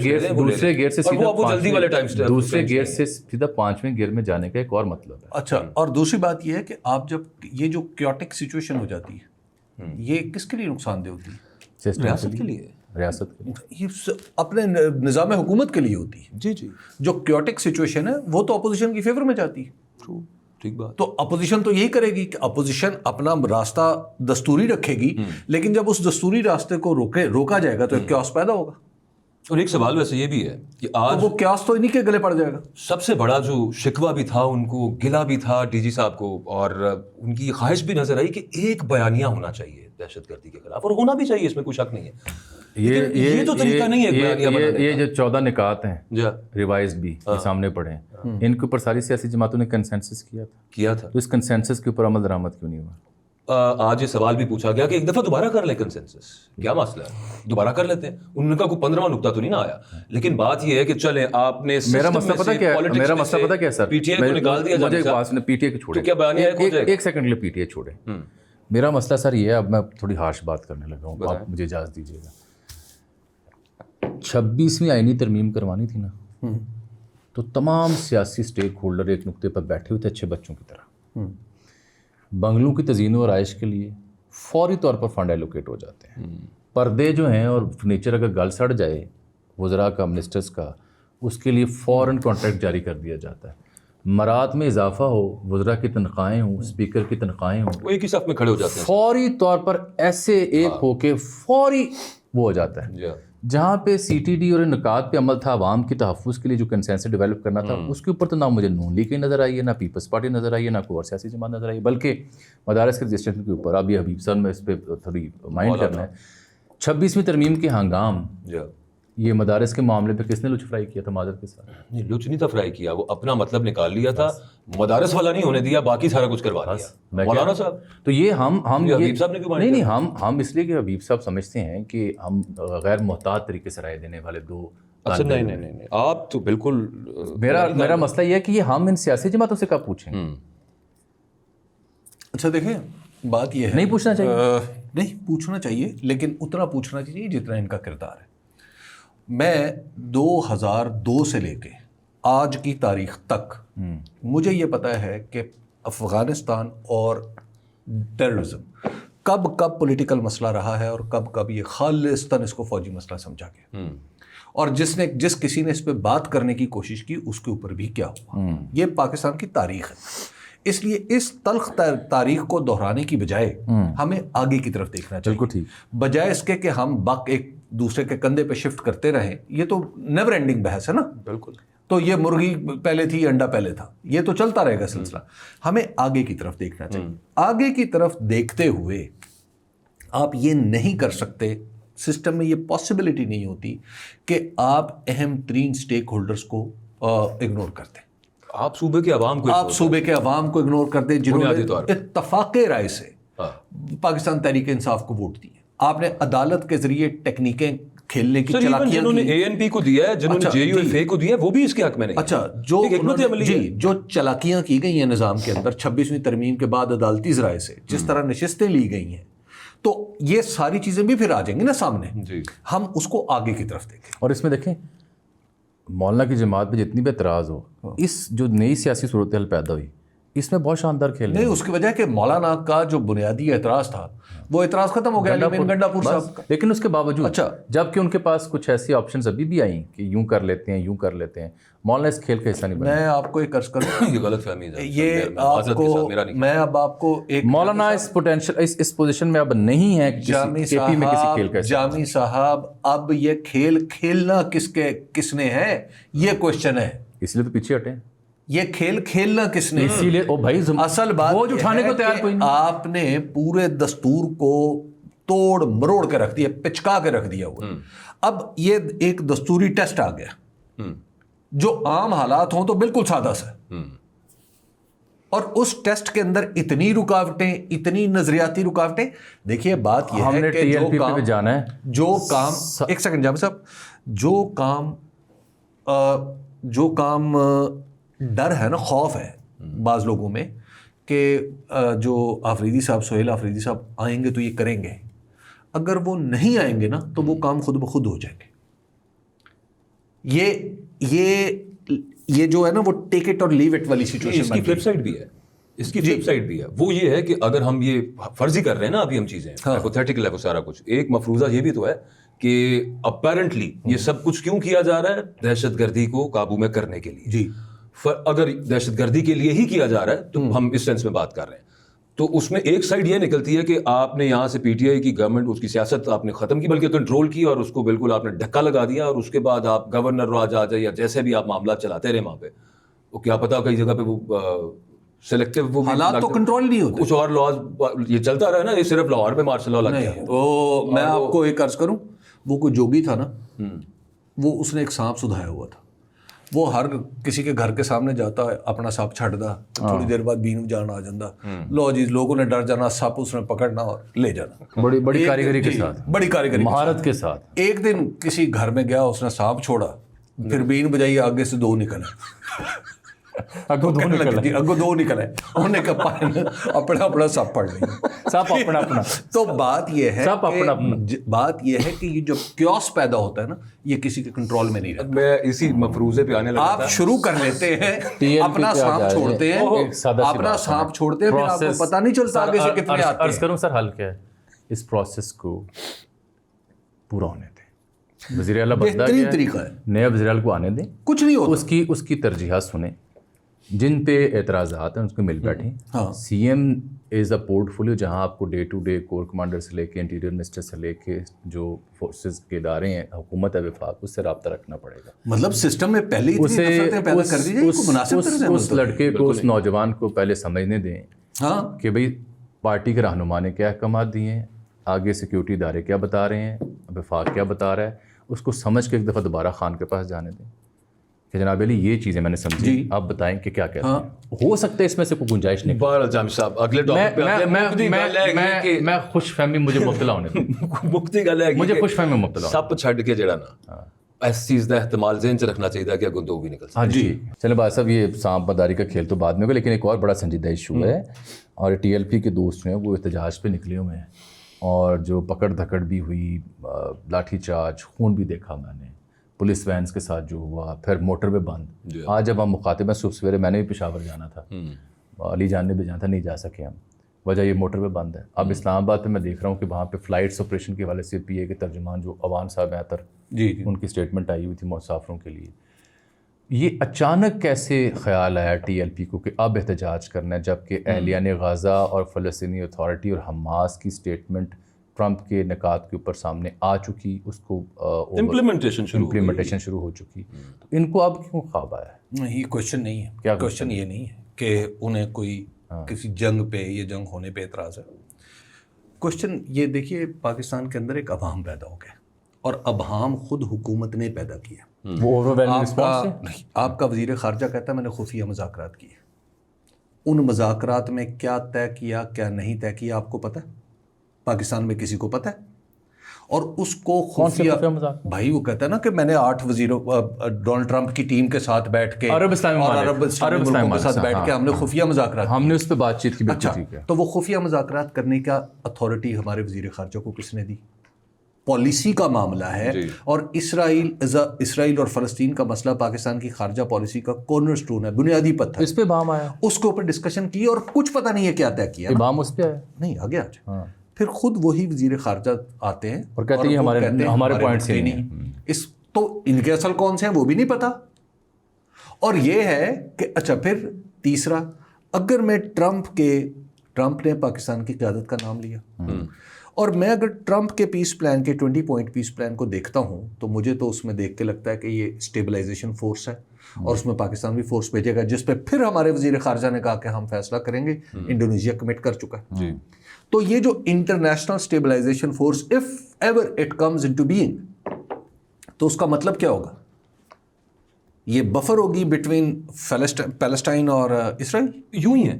गेट से सीधा वो जल्दी वाले टाइम दूसरे गेट से सीधा 5वें गेट में जाने का एक और मतलब है। अच्छा और दूसरी बात ये है कि आप जब ये जो क्योटिक सिचुएशन हो जाती है ये किसके लिए नुकसानदेह होती है? रियासत के लिए, रियासत के लिए, ये अपने निज़ाम हुकूमत के लिए होती है। जी जी। जो क्योटिक सिचुएशन है वो तो अपोजिशन की फेवर में जाती है। ट्रू, ठीक बात। तो अपोजिशन तो यही करेगी कि अपोजिशन अपना रास्ता दस्तूरी रखेगी, लेकिन जब उस दस्तूरी रास्ते को रोका जाएगा तो एक क्यास पैदा होगा। और एक सवाल वैसे ये भी है कि आज तो वो क्यास तो इन्हीं के गले पड़ जाएगा। सबसे बड़ा जो शिकवा भी था उनको, गिला भी था डीजी साहब को, और उनकी ख्वाहिश भी नजर आई कि एक बयानिया होना चाहिए दहशतगर्दी के खिलाफ, और होना भी चाहिए, इसमें कोई शक नहीं है। ये तो तरीका नहीं है बयानिया बनाने का। ये जो 14 निकात हैं रिवाइज भी सामने पड़े हैं, इनके ऊपर सारी सियासी जमातों ने कंसेंसस किया था। तो इस कंसेंसस के ऊपर अमल दरामद क्यों नहीं हुआ? आज ये सवाल भी पूछा गया कि एक दफा दोबारा कर ले कंसेंसस, क्या मसला है, दोबारा कर लेते हैं। उनका कोई 15वां नुक्ता तो नहीं ना आया, लेकिन बात ये है कि चले आपने मेरा मसला पता क्या है सर, पीटीआई को निकाल दिया, मुझे एक बात सुनिए, पीटीआई को छोड़े, तो क्या बयानिया एक सेकंड के लिए पीटीआई छोड़े। मेरा मसला सर ये है, अब मैं थोड़ी हार्श बात करने लगा हूँ, आप मुझे इजाज़त दीजिएगा। 26वीं आईनी तरमीम करवानी थी ना, तो तमाम सियासी स्टेक होल्डर एक नुक्ते पर बैठे हुए थे अच्छे बच्चों की तरह। बंगलों की तज़ीन और आयश के लिए फौरी तौर पर फंड एलोकेट हो जाते हैं। पर्दे जो हैं और फर्नीचर अगर गल सड़ जाए वज़रा का, मिनिस्टर्स का, उसके लिए फ़ौरन कॉन्ट्रैक्ट जारी कर दिया जाता है। मरात में इजाफा हो, वज़रा की तनख्वाहें हों, स्पीकर की तनख्वाहें हों, वो एक ही साथ में खड़े हो जाते हैं, फौरी तौर पर ऐसे एक होके फौरी वो हो जाता है। जहाँ पे CTD और निकात पे अमल था, आवाम के तहफ़्फ़ुज़ के लिए जो कंसेंसस डेवलप करना था, उसके ऊपर तो ना मुझे नून लीग नज़र आई है, ना पीपल्स पार्टी नज़र आई है, ना कोई और सियासी जमात नज़र आई है, बल्कि मदारस के रजिस्ट्रेशन के ऊपर अभी हबीब साहब में इस पर थोड़ी माइंड करना है। 26वीं तरमीम के हंगाम ये मदारस के मामले पे किसने लुच फ्राई किया था मादर के साथ? नहीं, लुच नहीं था फ्राई किया, वो अपना मतलब निकाल लिया था, मदारस वाला नहीं होने दिया, बाकी सारा कुछ करवा दिया मौलाना साहब। तो ये हम हबीब साहब ने क्यों माइंड नहीं हम इसलिए कि हबीब साहब समझते हैं कि हम गैर मोहतात तरीके से राय देने वाले दो। अच्छा नहीं, आप तो बिल्कुल, मेरा मसला ये है कि ये हम इन सियासी जमातों से कब पूछेंगे? अच्छा देखें, बात ये है, नहीं पूछना चाहिए, नहीं पूछना चाहिए, लेकिन उतना पूछना चाहिए जितना इनका किरदार है। मैं 2002 से लेके आज की तारीख तक मुझे ये पता है कि अफ़गानिस्तान और टेररिज्म कब कब पॉलिटिकल मसला रहा है और कब कब ये खालिस्तान इसको फौजी मसला समझा गया, और जिस किसी ने इस पे बात करने की कोशिश की उसके ऊपर भी क्या हुआ। ये पाकिस्तान की तारीख है। इसलिए इस तल्ख तारीख को दोहराने की बजाय हमें आगे की तरफ देखना चाहिए। बिल्कुल ठीक। बजाय इसके कि हम बक एक दूसरे के कंधे पे शिफ्ट करते रहें, ये तो नेवर एंडिंग बहस है ना। बिल्कुल। तो ये मुर्गी पहले थी, अंडा पहले था, ये तो चलता रहेगा सिलसिला। हमें आगे की तरफ देखना चाहिए। आगे की तरफ देखते हुए आप ये नहीं कर सकते, सिस्टम में ये पॉसिबिलिटी नहीं होती कि आप अहम तरीन स्टेक होल्डर्स को इग्नोर कर दें। आप सूबे के अवाम को इग्नोर कर दें जिन्होंने इत्तफाक़े राय से पाकिस्तान तहरीक इंसाफ को वोट दिए। आपने अदालत के जरिए टेक्निकें खेलने की चलाकियां, जिन्होंने ANP को दिया है, जिन्होंने JUFA को दिया है, वो भी इसके हक में नहीं। अच्छा, जो चलाकियां की गई हैं निज़ाम के अंदर 26वीं तरमीम के बाद अदालती ज़राए से, जिस तरह नशिस्तें ली गई हैं, तो ये सारी चीज़ें भी फिर आ जाएंगी ना सामने। हम उसको आगे की तरफ देखें। और इसमें देखें, मौलाना की जमात पे जितनी भी एतराज़ हो, इस जो नई सियासी सूरत हाल पैदा हुई, इसमें बहुत शानदार खेल नहीं, उसकी वजह कि मौलाना का जो बुनियादी एतराज़ था वो एतराज़ खत्म हो गया गंडापुर साहब का। लेकिन उसके बावजूद, अच्छा, जबकि उनके पास कुछ ऐसी ऑप्शंस अभी भी आई कि यूं कर लेते हैं, यूं कर लेते हैं, मौलाना इस खेल का हिस्सा नहीं बना। मैं आपको एक अर्ज करूं, ये गलतफहमी है, ये आपको, मैं अब आपको एक, मौलाना इस पोटेंशियल इस पोजीशन में अब नहीं है कि जामी KP में किसी खेल का। जामी साहब, अब ये खेल खेलना किसने है, ये क्वेश्चन है। इसलिए तो पीछे हटे। ये खेल खेलना किसने, इसीलिए ओ भाई, असल बात वो उठाने को तैयार कोई नहीं। आपने पूरे दस्तूर को तोड़ मरोड़ के रख दिया, पिचका के रख दिया हुआ। अब ये एक दस्तूरी टेस्ट आ गया, जो आम हालात हों तो बिल्कुल सादा सा, और उस टेस्ट के अंदर इतनी रुकावटें, इतनी नजरियाती रुकावटें। देखिए, बात यह है कि एक सेकंड जाम साहब, जो काम डर है ना, खौफ है बाज़ लोगों में कि जो आफरीदी साहब, सोहेल आफरीदी साहब आएंगे तो ये करेंगे। अगर वो नहीं आएंगे ना तो वो काम खुद ब खुद हो जाएंगे। ये जो है ना, वो टेक इट और लीव इट वाली सिचुएशन। इसकी फ्लिप साइड भी है, इसकी फ्लिप साइड भी है। वो ये है कि अगर हम ये फर्जी कर रहे हैं ना, अभी हम चीज़ें हाइपोथेटिकल है वो सारा कुछ, एक मफरूज़ा ये भी तो है कि अपेरेंटली ये सब कुछ क्यों किया जा रहा है, दहशतगर्दी को काबू में करने के लिए। जी, अगर दहशतगर्दी के लिए ही किया जा रहा है तो हम इस सेंस में बात कर रहे हैं, तो उसमें एक साइड ये निकलती है कि आपने यहाँ से PTI की गवर्नमेंट, उसकी सियासत आपने ख़त्म की, बल्कि कंट्रोल की, और उसको बिल्कुल आपने धक्का लगा दिया, और उसके बाद आप गवर्नर राज आ जाए या जैसे भी आप मामला चलाते रहे वहाँ पे, वो क्या पता कई जगह पे वो सिलेक्टिव वो हालात तो कंट्रोल नहीं होते, कुछ और लॉज ये चलता रहा ना, ये सिर्फ लाहौर में मार्शल लॉ लग गया। तो मैं आपको एक अर्ज करूँ, वो कोई जोगी था ना, वो उसने एक सांप सुधाया हुआ था। वो हर किसी के घर के सामने जाता है, अपना सांप छड़दा, थोड़ी देर बाद बीन जान आ जाता, लो जी, लोगों ने डर जाना, सांप उसने पकड़ना और ले जाना, बड़ी कारीगरी के साथ, बड़ी कारीगरी, महारत के साथ। एक दिन किसी घर में गया, उसने सांप छोड़ा, फिर बीन बजाई, आगे से दो निकले, अगो दो निकले, उन्हें कहा अपना अपना सांप पड़ लिया। सब अपना अपना तो बात ये है सब अपना बात ये है कि ये जो क्योस पैदा होता है ना, ये किसी के कंट्रोल में नहीं रहता। मैं इसी मफरूजे पे आने लगा आप शुरू कर लेते हैं, अपना सांप छोड़ते हैं, अपना सांप छोड़ते हैं, फिर आपको पता नहीं चलता आगे से कितने आते हैं। अर्ज करूं सर, हल क्या है? इस प्रोसेस को पूरा होने दें। वज़ीर आला बदला बेहतरीन गया, तरीका है, नया वज़ीर आला को आने दें, कुछ नहीं होता। उसकी तरजीहात सुने, जिन पे एतराज़ात हैं उसको मिल बैठें। हाँ। सीएम इज़ अ पोर्टफोलियो जहां आपको day to day core commander से लेके इंटीरियर मिनिस्टर से लेके जो फोर्सेस के इदारे हैं, हुकूमत है, वफाक, उससे रब्ता रखना पड़ेगा। मतलब सिस्टम में पहले ही इतनी नफरतें पैदा कर दीजिए, इनको मुनासिब तरह से उस लड़के को, उस नौजवान को पहले समझने दें हाँ कि भाई पार्टी के रहनुमा ने क्या अहकाम दिए हैं, आगे सिक्योरिटी इदारे क्या बता रहे हैं, वफाक क्या बता रहा है, उसको समझ के एक दफ़ा दोबारा खान के पास जाने दें कि जनाब अली ये चीज़ें मैंने समझी, आप बताएं कि क्या कहते हैं। हो सकता है इसमें से कोई गुंजाइश नहीं। बहरहाल जामिल साहब अगले टॉपिक पे आते हैं। मैं खुश फहमी मुझे मुब्तला होने दें। मुक्ति गल है मुझे खुश फहमी मुब्तला सब छड़ के जड़ा ना इस चीज़ का एहतमाल ज़हन च रखना चाहिए कि अगों तो भी निकल हाँ जी। चले भाई साहब, ये सांप मदारी का खेल तो बाद में होगा, लेकिन एक और बड़ा संजीदा इशू है, और TLP के दोस्त जो हैं वो एहतजाज पे निकले हुए हैं, और जो पकड़ धकड़ भी हुई, लाठीचार्ज, खून भी देखा मैंने, पुलिस वैन्स के साथ जो हुआ, फिर मोटर पे बंद। आज जब हम मुखातिब हैं, सुबह सवेरे मैंने भी पेशावर जाना था, अली जान ने भी जाना था, नहीं जा सके हम, वजह ये मोटर पे बंद है। अब इस्लामाबाद पे मैं देख रहा हूँ कि वहाँ पे फ़्लाइट्स ऑपरेशन के हवाले से PA के तर्जुमान जो अवान साहब हैं अतर, जी, उनकी स्टेटमेंट आई हुई थी मुसाफिरों के लिए। ये अचानक कैसे ख्याल आया TLP को कि अब एहतजाज करना है, जबकि अहलियान गाज़ा और फ़लस्तीनी अथॉरिटी और हमास की स्टेटमेंट ट्रंप के निकात के ऊपर सामने आ चुकी, उसको इम्प्लीमेंटेशन शुरू हो चुकी, तो इनको अब क्यों ख्वाब आया है? नहीं, क्वेश्चन नहीं है। क्या क्वेश्चन ये नहीं है कि उन्हें कोई किसी जंग पे, ये जंग होने पे एतराज़ है। क्वेश्चन ये देखिए, पाकिस्तान के अंदर एक अवाम पैदा हो गया, और अवाम खुद हुकूमत ने पैदा किया। वो ओवरवेलमिंग रिस्पॉन्स है। आपका वज़ीर ख़ारजा कहता है मैंने खुफिया मुज़ाकरात किए। उन मुज़ाकरात में क्या तय किया, क्या नहीं तय किया, आपको पता है? पाकिस्तान में किसी को पता है? और उसको खुफिया, भाई वो कहता है ना कि मैंने 8 वज़ीरों, डोनाल्ड ट्रंप की टीम के साथ बैठ के, अरब इस्लामी मुल्कों के साथ बैठ के हमने खुफिया मुज़ाकरात, हमने उस पर बातचीत की। अच्छा, तो वो खुफिया मुज़ाकरात करने का अथॉरिटी हमारे वज़ीर ख़ारजा को किसने दी? पॉलिसी का मामला है, और इसराइल और फ़लस्तीन का मसला पाकिस्तान की खारजा पॉलिसी का कॉर्नरस्टोन है, बुनियादी पत्थर। इस पे बाम आया, उसके ऊपर डिस्कशन की, और कुछ पता नहीं है क्या तय किया। बाम उस पे आया नहीं, आ गया आज। फिर खुद वही वज़ीर ख़ारजा आते हैं और कहते हैं हमारे पॉइंट से नहीं है। इस तो इनके असल कौन से हैं वो भी नहीं पता। और ये है कि अच्छा, फिर तीसरा, अगर मैं ट्रंप ने पाकिस्तान की क़यादत का नाम लिया, और मैं अगर ट्रंप के पीस प्लान के 20 पॉइंट पीस प्लान को देखता हूँ, तो मुझे तो उसमें देख के लगता है कि ये स्टेबलाइजेशन फोर्स है, और उसमें पाकिस्तान भी फोर्स भेजेगा, जिस पे फिर हमारे वज़ीर ख़ारजा ने कहा कि हम फैसला करेंगे। इंडोनेशिया कमिट कर चुका है। तो ये जो international stabilisation force, if ever it comes into being, तो उसका मतलब क्या होगा? ये बफर होगी बिटवीन पैलेस्टाइन और इसराइल। यूं ही है,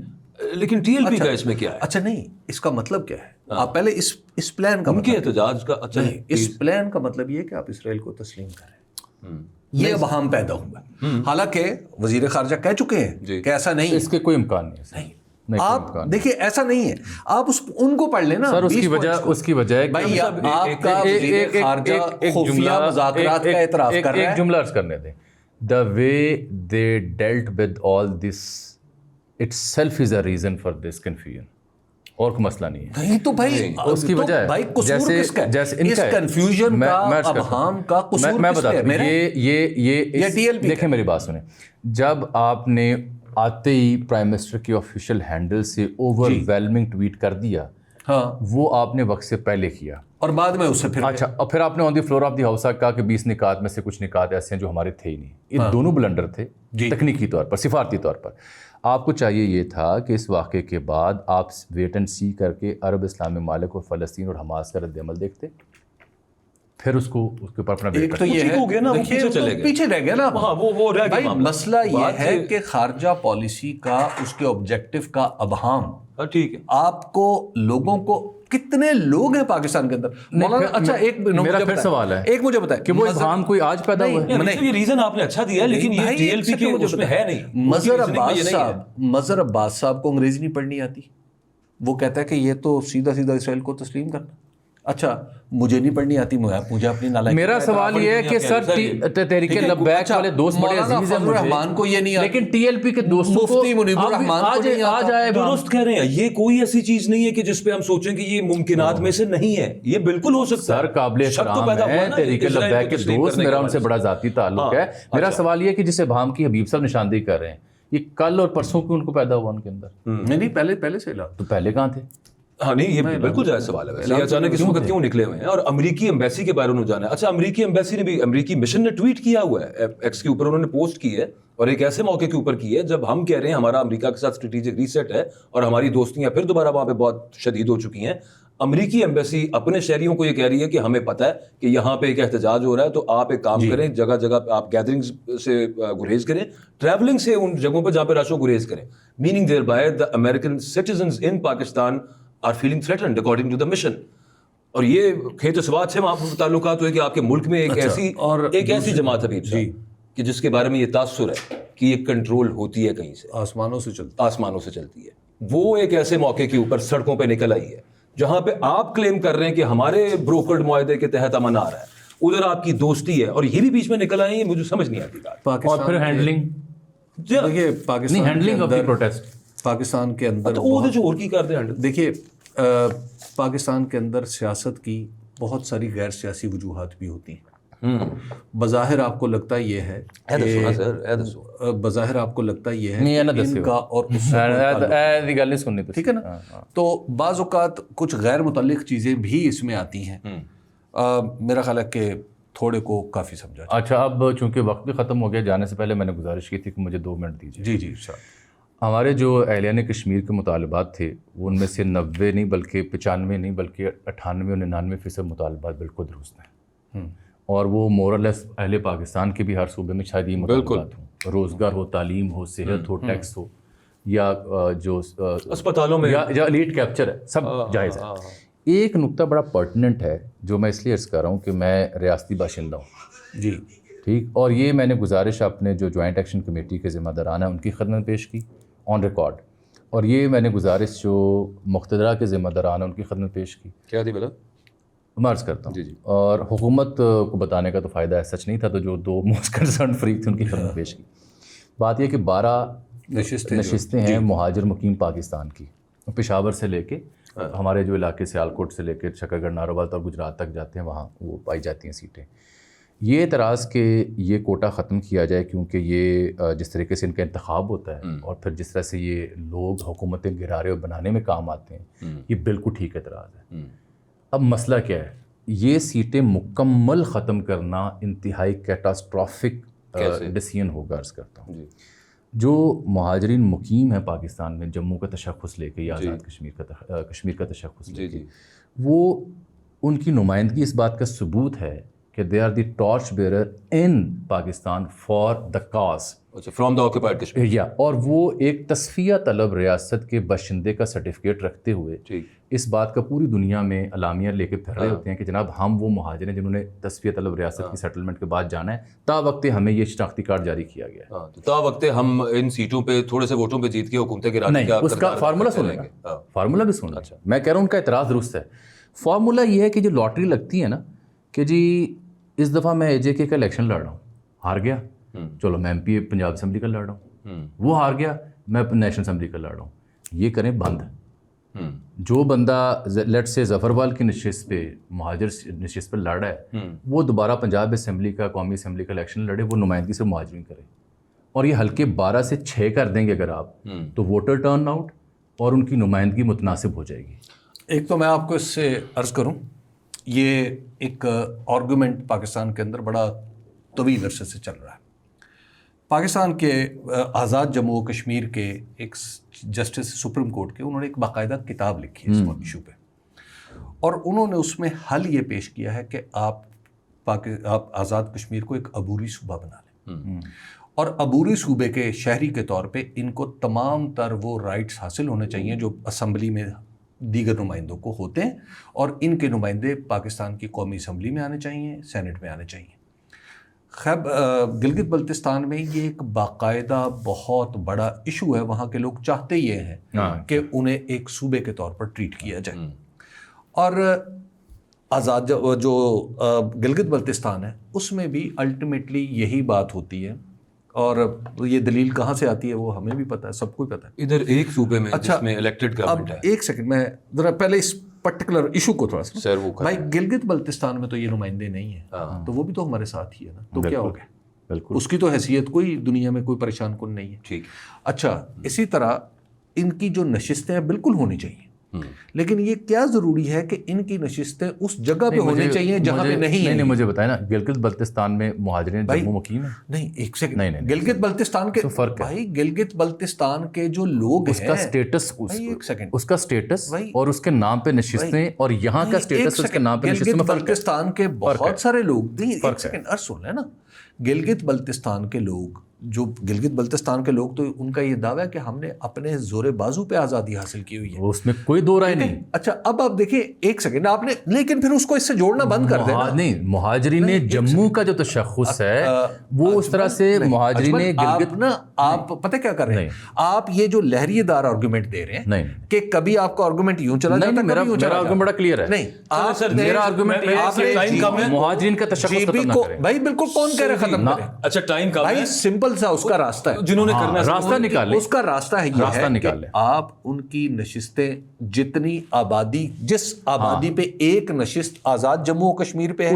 लेकिन TLP का इसमें क्या है? अच्छा नहीं, इसका मतलब क्या है? आप पहले इस प्लान का उनके एहतजाज का, अच्छा इस प्लान का मतलब ये है कि आप इसराइल को तस्लीम करें। ये अब हम पैदा हुआ। हालांकि वज़ीर ख़ारजा कह चुके हैं कि ऐसा नहीं, इसके कोई इम्कान नहीं। आप देखिए, ऐसा नहीं है। आप उनको पढ़ लेना सर, उसकी वजह भाई आपका वज़ीर ख़ारजा खुफिया मुज़ाकरात का एतराफ़ कर रहा है। एक जुमला अर्ज़ करने दें। The way they dealt with all this itself is a reason for this confusion, और कोई मसला नहीं है। नहीं तो भाई उसकी वजह भाई कसूर किसका है? जैसे इस कंफ्यूजन का, अबहाम का कसूर मैं बता किसका है? ये TLP देखें, मेरी बात सुने। जब आपने आते ही प्राइम मिनिस्टर की ऑफिशियल हैंडल से ओवरवेलमिंग ट्वीट कर दिया, हाँ, वो आपने वक्त से पहले किया, और बाद में उससे फिर अच्छा, और फिर आपने on the floor of the house कहा कि 20 निकात में से कुछ निकात ऐसे हैं जो हमारे थे ही नहीं। ये दोनों ब्लंडर थे, तकनीकी तौर पर, सिफारती तौर पर। आपको चाहिए ये था कि इस वाक़े के बाद आप वेट एंड सी करके अरब इस्लामी मालिक और फ़लस्तीन और हमास का रद्द-ए-अमल देखते, फिर उसके ऊपर अपना एक तो ये हो गया ना, वो पीछे रह गया ना। हाँ, वो रह गया। मसला ये है कि खारजा पॉलिसी का, उसके ऑब्जेक्टिव का अबहाम, ठीक है। आपको लोगों को, कितने लोग हैं पाकिस्तान के अंदर? अच्छा, मेरा फिर सवाल है, एक मुझे बताए कि वो इल्जाम कोई आज पैदा हुआ है? ये रीजन आपने अच्छा दिया, लेकिन ये TLP के उसमें है नहीं। मज़हर अब्बास साहब को अंग्रेजी नहीं पढ़नी आती, وہ کہتا ہے کہ یہ تو سیدھا سیدھا اسرائیل کو تسلیم کرنا. اچھا مجھے نہیں پڑھنی آتی, مجھے اپنی نالائکی. میرا سوال یہ ہے کہ سر تحریک لبیک والے دوست بڑے عزیز ہیں رحمان کو یہ نہیں آتا, لیکن ٹی ایل پی کے دوستوں کو مفتی منیب الرحمان کو نہیں آ جائے. درست کہہ رہے ہیں, یہ کوئی ایسی چیز نہیں ہے کہ جس پہ ہم سوچیں کہ یہ ممکنات میں سے نہیں ہے, یہ بالکل ہو سکتا ہے. سر قابل احترام ہے تحریک لبیک کے دوست, میرا ان سے بڑا ذاتی تعلق ہے. میرا سوال یہ ہے کہ جسے ابہام کی حبیب صاحب نشاندہی کر رہے ہیں, یہ کل اور پرسوں کیوں ان کو پیدا ہوا ان کے اندر؟ نہیں پہلے سے تو پہلے کہاں تھے؟ ہاں نہیں, یہ بالکل جائز سوال ہے ویسے. یہ اچانک اس وقت کیوں نکلے ہوئے ہیں؟ اور امریکی ایمبیسی کے بارے میں جانا ہے. اچھا امریکی ایمبیسی نے بھی, امریکی مشن نے ٹویٹ کیا ہوا ہے ایکس کے اوپر, انہوں نے پوسٹ کی ہے, اور ایک ایسے موقع کے اوپر کی ہے جب ہم کہہ رہے ہیں ہمارا امریکہ کے ساتھ اسٹریٹجک ریسیٹ ہے اور ہماری دوستیاں پھر دوبارہ وہاں پہ بہت شدید ہو چکی ہیں. امریکی ایمبیسی اپنے شہریوں کو یہ کہہ رہی ہے کہ ہمیں پتہ ہے کہ یہاں پہ ایک احتجاج ہو رہا ہے, تو آپ ایک کام کریں, جگہ جگہ پہ آپ گیدرنگز سے گریز کریں, ٹریولنگ سے ان جگہوں پہ جہاں پہ رش ہو گریز کریں. Meaning there by the American citizens in Pakistan are feeling threatened according to the mission. اور یہ کھیت سوات سے وہاں تعلقات ہوئے کہ آپ کے ملک میں ایک ایسی جماعت حبیب صاحب کہ جس کے بارے میں یہ تاثر ہے کہ یہ کنٹرول ہوتی ہے کہیں سے, آسمانوں سے چلتی ہے. وہ ایک ایسے موقع کے اوپر سڑکوں پہ نکل آئی ہے جہاں پہ آپ کلیم کر رہے ہیں کہ ہمارے بروکرڈ معاہدے کے تحت امن آ رہا ہے, ادھر آپ کی دوستی ہے, اور یہ بھی بیچ میں نکل آئے ہیں. مجھے سمجھ نہیں آتی بات. اور پھر ہینڈلنگ, دیکھیے پاکستان کے اندر دیکھیے پاکستان کے اندر سیاست کی بہت ساری غیر سیاسی وجوہات بھی ہوتی ہیں. بظاہر آپ کو لگتا یہ ہے ان کا اور ٹھیک ہے نا, تو بعض اوقات کچھ غیر متعلق چیزیں بھی اس میں آتی ہیں. میرا خیال ہے کہ تھوڑے کو کافی سمجھا. اچھا اب چونکہ وقت بھی ختم ہو گیا, جانے سے پہلے میں نے گزارش کی تھی کہ مجھے 2 منٹ دیجیے. جی سر. ہمارے جو اہلیان کشمیر کے مطالبات تھے وہ ان میں سے 90 نہیں بلکہ 95 نہیں بلکہ 98 اور 99% مطالبات بالکل درست ہیں, اور وہ مورلیس اہل پاکستان کے بھی ہر صوبے میں شاید یہ مطالبات ہوں, روزگار ہو, تعلیم ہو, صحت ہو, ٹیکس ہو, یا جو اسپتالوں میں یا لیٹ کیپچر ہے, سب جائز ہے. ایک نقطہ بڑا پرٹننٹ ہے جو میں اس لیے عرض کر رہا ہوں کہ میں ریاستی باشندہ ہوں. جی ٹھیک, اور یہ میں نے گزارش اپنے جو جوائنٹ ایکشن کمیٹی کے ذمہ داران ہیں ان کی خدمت پیش کی آن ریکارڈ, اور یہ میں نے گزارش جو مقتدرہ کے ذمہ داران ہیں ان کی خدمت پیش کی. کیا تھی بتا میں عرض کرتا ہوں. جی. اور حکومت کو بتانے کا تو فائدہ ہے سچ نہیں تھا, تو جو 2 موسٹ کنسرن فریق تھے ان کی خدمت پیش کی. بات یہ کہ 12 نشستیں ہیں مہاجر مقیم پاکستان کی, پشاور سے لے کے ہمارے جو علاقے سیالکوٹ سے لے کے شکر گڑھ ناروال اور گجرات تک جاتے ہیں, وہاں وہ پائی جاتی ہیں سیٹیں. یہ اعتراض کہ یہ کوٹا ختم کیا جائے کیونکہ یہ جس طریقے سے ان کا انتخاب ہوتا ہے اور پھر جس طرح سے یہ لوگ حکومتیں گرارے اور بنانے میں کام آتے ہیں, یہ بالکل ٹھیک اعتراض ہے. اب مسئلہ کیا ہے, یہ سیٹیں مکمل ختم کرنا انتہائی کیٹاسٹرافک ڈیسیژن ہوگا. عرض کرتا ہوں جو مہاجرین مقیم ہیں پاکستان میں جموں کا تشخص لے کے یا آزاد کشمیر کا تشخص لے کے, وہ ان کی نمائندگی اس بات کا ثبوت ہے کہ they are the torch bearer in Pakistan for the cause from the occupied Kashmir. یا اور وہ ایک تصفیہ طلب ریاست کے باشندے کا سرٹیفکیٹ رکھتے ہوئے اس بات کا پوری دنیا میں اعلامیہ لے کے پھر رہے ہوتے ہیں کہ جناب ہم وہ مہاجر ہیں جنہوں نے تصفیہ طلب ریاست کی سیٹلمنٹ کے بعد جانا ہے. تا وقت ہمیں یہ شناختی کارڈ جاری کیا گیا ہے. تا وقت ہم ان سیٹوں پہ تھوڑے سے ووٹوں پہ جیت کے حکومتیں گرانے کا اس کا فارمولا سنیں گے. فارمولا بھی سن. میں کہہ رہا ہوں ان کا اعتراض درست ہے. فارمولا یہ ہے کہ جو لاٹری لگتی ہے نا کہ جی اس دفعہ میں AJ کا الیکشن لڑ رہا ہوں, ہار گیا, چلو میں MP پنجاب اسمبلی کا لڑ رہا ہوں, وہ ہار گیا, میں نیشنل اسمبلی کا لڑ رہا ہوں. یہ کریں بند. جو بندہ لیٹ سے ظفروال کی نشست پہ مہاجر نشست پہ لڑ رہا ہے وہ دوبارہ پنجاب اسمبلی کا قومی اسمبلی کا الیکشن لڑے, وہ نمائندگی سے مہاجرین کرے, اور یہ حلقے 12 سے 6 کر دیں گے اگر آپ, تو ووٹر ٹرن آؤٹ اور ان کی نمائندگی متناسب ہو جائے گی. ایک تو میں آپ کو اس سے عرض کروں, یہ ایک آرگومنٹ پاکستان کے اندر بڑا طویل عرصے سے چل رہا ہے. پاکستان کے آزاد جموں و کشمیر کے ایک جسٹس سپریم کورٹ کے, انہوں نے ایک باقاعدہ کتاب لکھی ہے اس ایشو پہ, اور انہوں نے اس میں حل یہ پیش کیا ہے کہ آپ آزاد کشمیر کو ایک عبوری صوبہ بنا لیں, اور عبوری صوبے کے شہری کے طور پہ ان کو تمام تر وہ رائٹس حاصل ہونے چاہیے جو اسمبلی میں دیگر نمائندوں کو ہوتے ہیں, اور ان کے نمائندے پاکستان کی قومی اسمبلی میں آنے چاہیے, سینٹ میں آنے چاہیے. خیب گلگت بلتستان میں یہ ایک باقاعدہ بہت بڑا ایشو ہے. وہاں کے لوگ چاہتے یہ ہیں کہ انہیں ایک صوبے کے طور پر ٹریٹ کیا جائے. اور آزاد جو گلگت بلتستان ہے اس میں بھی الٹیمیٹلی یہی بات ہوتی ہے. اور یہ دلیل کہاں سے آتی ہے وہ ہمیں بھی پتہ ہے, سب کو پتہ ہے. ادھر ایک صوبے میں جس میں الیکٹڈ گورنمنٹ ہے. ایک سیکنڈ میں ذرا پہلے اس پرٹیکولر ایشو کو تھوڑا سا بھائی, گلگت بلتستان میں تو یہ نمائندے نہیں ہیں تو وہ بھی تو ہمارے ساتھ ہی ہے نا, تو کیا ہو گیا, بالکل اس کی تو حیثیت کوئی دنیا میں کوئی پریشان کن نہیں ہے. ٹھیک. اچھا, اسی طرح ان کی جو نشستیں ہیں بالکل ہونی چاہیے, لیکن یہ کیا ضروری ہے کہ ان کی نشستیں اس جگہ پہ ہونی چاہیے جہاں پہ نہیں ہے. نہیں مجھے بتائیں نا, گلگت بلتستان میں مہاجرین جموں مقیم ہیں؟ نہیں, ایک سیکنڈ, گلگت بلتستان کے بھائی گلگت بلتستان کے جو لوگ ہیں اس کا سٹیٹس, اس کا سٹیٹس اور اس کے نام پہ نشستیں اور یہاں کا سٹیٹس اس کے نام پہ نشستیں میں فرق ہے. بلتستان کے بہت سارے لوگ, ایک سیکنڈ ارض سن لیں نا, گلگت بلتستان کے لوگ, جو گلگت بلتستان کے لوگ, تو ان کا یہ دعویٰ ہے کہ ہم نے اپنے زور بازو پہ آزادی حاصل کی ہوئی ہے. اس میں کوئی دو رائے نہیں. اچھا, اب آپ دیکھیں ایک سیکنڈ آپ نے, لیکن پھر اس کو اس سے جوڑنا بند کر دینا. نہیں, مہاجرین جموں کا جو تشخص ہے وہ اس طرح سے مہاجرین گلگت نا, آپ پتہ کیا کر رہے ہیں, آپ یہ جو لہریے دار آرگومنٹ دے رہے ہیں کہ کبھی آپ کا آرگومنٹ یوں چلا جاتا ہے, میرا آرگومنٹ بڑا کلیئر ہے. نہیں, آپ میرا آرگومنٹ مہاجرین کا تشخص ختم نہ کریں. بھائی بالکل, کون کہہ رہے ختم کریں؟ اچھا, ٹائم کا بھائی سمپل سا اس کا راستہ ہے, جنہوں نے کرنا راستہ نکالے, اس کا راستہ ہے یہ ہے کہ آپ ان کی نشستیں, جتنی آبادی, جس آبادی پہ ایک نشست آزاد جموں و کشمیر پہ ہے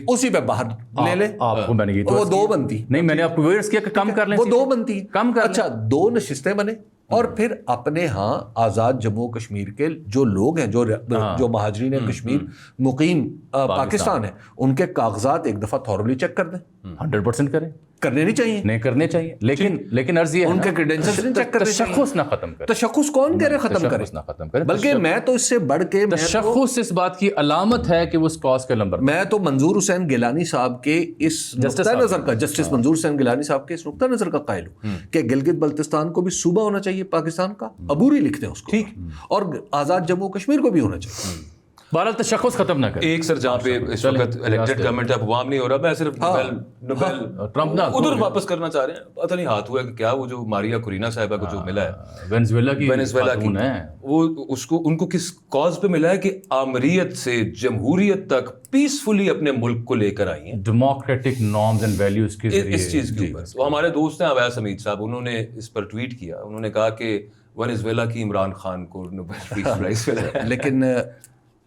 اسی پہ باہر لے لیں. آپ کو میں نے وہ دو بنتی نہیں, میں نے آپ کو ویئرس کیا کہ کم کر لیں, وہ دو بنتی کم کر. اچھا, دو نشستیں بنے اور پھر اپنے ہاں آزاد جموں و کشمیر کے جو لوگ ہیں, جو مہاجرین کشمیر مقیم پاکستان ہیں, ان کے کاغذات ایک دفعہ تھورلی چیک کر دیں. 100% کریں, کرنے نہیں چاہیے, نہیں کرنے چاہیے, لیکن عرض یہ ہے ان کے کریڈینشلز نہیں چیک کرنے چاہیے. تشخص نہ ختم کریں. تشخص کون کہہ رہے ختم کریں؟ نہ ختم کریں, بلکہ میں تو اس سے بڑھ کے تشخص اس بات کی علامت ہے کہ وہ اس کاز کے نمبر. میں تو منظور حسین گیلانی صاحب کے اس نقطہ نظر کا, جسٹس منظور حسین گیلانی صاحب کے اس نقطہ نظر کا قائل ہوں کہ گلگت بلتستان کو بھی صوبہ ہونا چاہیے پاکستان کا, عبوری لکھتے ہیں اس کو, اور آزاد جموں کشمیر کو بھی ہونا چاہیے. بہرحال تشخص ختم نہ کریں. ایک سر جہاں پہ اس وقت الیکٹڈ گورنمنٹ اب عوام نہیں ہو رہا, میں صرف نوبل ٹرمپ ادھر واپس کرنا چاہ رہے ہیں. پتہ نہیں ہاتھ ہوا ہے کہ کیا, وہ جو ماریا کورینا صاحبہ کو جو ملا ہے وینزویلا کی, وہ اس کو ان کو کس کاز پہ ملا ہے کہ آمریت سے جمہوریت تک پیسفلی اپنے ملک کو لے کر آئی ہیں, ڈیموکریٹک نارمز اینڈ ویلیوز کے ذریعے. اس چیز کے اوپر وہ ہمارے دوست ہیں اویس حمید صاحب, انہوں نے اس پر ٹویٹ کیا, انہوں نے کہا کہ وینزویلا کی عمران خان کو نوبل پیس پرائز ملا. لیکن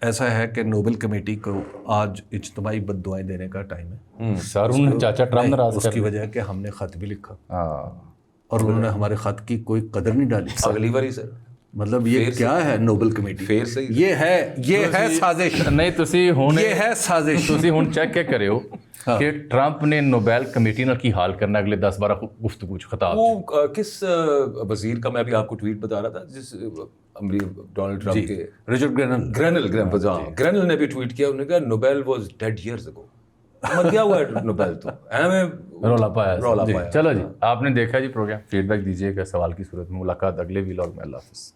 ایسا ہے کہ نوبل کمیٹی کو آج اجتماعی بد دعائیں دینے کا ٹائم ہے. سر انہوں نے چاچا ٹرمپ ناراض اس کی وجہ ہے کہ ہم نے خط بھی لکھا اور انہوں نے ہمارے خط کی کوئی قدر نہیں ڈالی. اگلی باری سر, مطلب یہ کیا ہے نوبل کمیٹی, یہ ہے سازش. نہیں تسی ہونے, یہ ہے سازش. تسی ہن چیک کیا کرے ہو کہ ٹرمپ نے نوبل کمیٹی نال کی حال کرنا اگلے 10-12 گفتگو خطاب. وہ کس وزیر کا, میں ابھی آپ کو ٹویٹ بتا رہا تھا, جس ڈونلڈ ٹرمپ کے, رچرڈ گرینل نے بھی ٹویٹ کیا, انہوں نے کہا Nobel was dead years ago. کیا ہوا ہے نوبل, تو رولا پایا. چلو جی, آپ نے دیکھا جی پروگرام, فیڈ بیک دیجیے گا سوال کی صورت میں. ملاقات اگلے ویلاگ میں. اللہ حافظ.